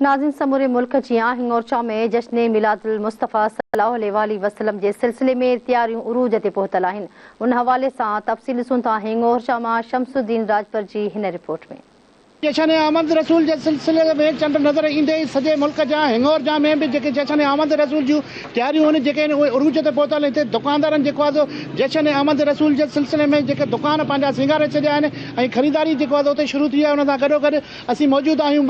नाज़रीन, समूरे मुल्क जियां हिंगोरचा में जश्न मिलादुल मुस्तफ़ा सल्लल्लाहु अलैहि वसल्लम जे सिलसिले में तैयारियूं उरूज ते पहुतल आहिनि। उन हवाले सां तफ़सील ॾिसूं था हिंगोरचा मां शमसुद्दीन राजपर जी हिन रिपोर्ट में। जश्न आमद रसूल जे सिलसिले में चंड नज़र ईंदे ई सॼे मुल्क जा हिंगोरजा में भी जेके जश्न आमद रसूल जूं तैयारियूं आहिनि जेके उहे उरूज ते पहुतल। हिते दुकानदारनि जेको आहे जश्न आमद रसूल जे सिलसिले में जेके दुकान पंहिंजा सिंगारे छॾिया आहिनि ऐं ख़रीदारी जेको आहे उते शुरू थी आहे। उन सां गॾोगॾु असीं मौजूदु आहियूं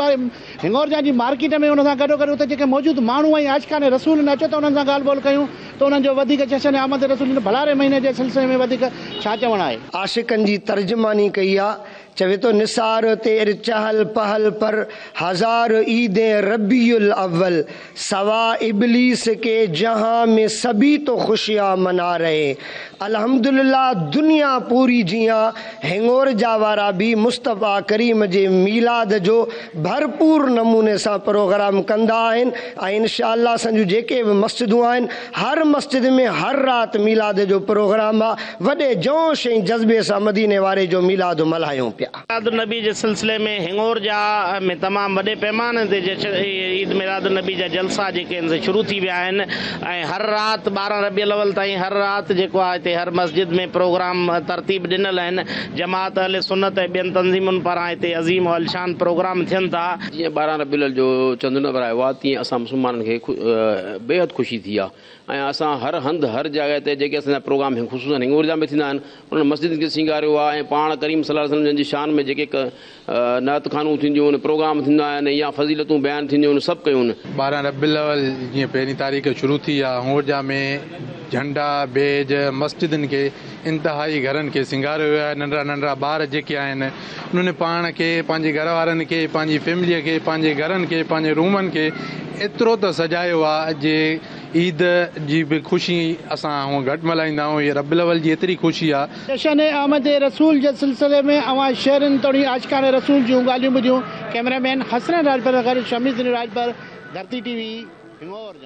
हिंगोरजा जी मार्केट में। उन सां गॾोगॾु उते जेके मौजूदु माण्हू ऐं आशिक़ान रसूल न अचो त उन्हनि सां ॻाल्हि ॿोल कयूं त उन्हनि जो वधीक जश्न आमद रसूल भलारे महीने जे सिलसिले में वधीक छा चवणु आहे। आशिक़नि जी तर्जुमानी कई आहे। चवे तो निसार तेर चहल पहल पर हजार ईदे रबीउल अव्वल सवा इबलीस के जहां में सभी तो खुशियां मना रहे। अल्हम्दुलिल्लाह दुनिया पूरी जियां हिंगोरजा वारा भी मुस्तफ़ा करीम जे मीलाद जो भरपूर नमूने सां प्रोग्राम कंदा आहिनि ऐं इंशाअल्लाह असांजूं जेके बि मस्जिदूं आहिनि हर मस्जिद में हर राति मीलाद जो प्रोग्राम आहे। वॾे जोश ऐं जज़्बे सां मदीने वारे जो मीलाद मल्हायूं पिया। मिलाद नबी के सिलसिले में हिंगोरजा में तमाम वॾे पैमाने ते ईद मिलाद नबी जा जलसा जेके शुरू थी विया आहिनि ऐं हर राति 12 रबीउल अव्वल ताईं हर राति जेको आहे हिते हर मस्जिद में प्रोग्राम तरतीब ॾिनल आहिनि। जमात अहले सुन्नत ऐं ॿियनि तंज़ीमुनि पारां हिते अज़ीम और शान प्रोग्राम थियनि था। जीअं 12 रबीउल अव्वल जो चंदु नज़र आयो आहे तीअं असां मुस्लमाननि खे बेहद ख़ुशी थी आहे ऐं असां हर हंधि हर जॻह ते जेके असांजा प्रोग्राम ख़ुशूसन हिंगोरजा में थींदा आहिनि उन्हनि मस्जिद खे सिंगारियो आहे ऐं पाण करीम सल्लल्लाहु अलैहि वसल्लम जी शान में जेके नात खानूं थींदियूं आहिनि प्रोग्राम थींदा आहिनि या फज़ीलतूं बयानु थींदियूं आहिनि सभु कयूं आहिनि। 12 रबीउल अव्वल जीअं पहिरीं तारीख़ शुरू थी आहे हिंगोरजा में झंडा बेज मस्जिदनि खे इंतिहाई घरनि खे सिंगारियो वियो आहे। नंढड़ा नंढड़ा ॿार जेके आहिनि उन्हनि पाण खे पंहिंजे घर वारनि खे पंहिंजी फैमिलीअ खे पंहिंजे घरनि खे पंहिंजे रूमनि खे एतिरो त सजायो आहे जे ईद जी बि ख़ुशी असां हूअं घटि मल्हाईंदा आहियूं। ये रबीउल अव्वल जी एतिरी ख़ुशी आहे। जश्न आमद रसूल जे सिलसिले में अवां शहरनि तोड़ी आशिक़ान रसूल जूं ॻाल्हियूं ॿुधियूं। कैमरामैन हसन राजपर शमीज़ राजपर, धरती टीवी हिंगोरजा।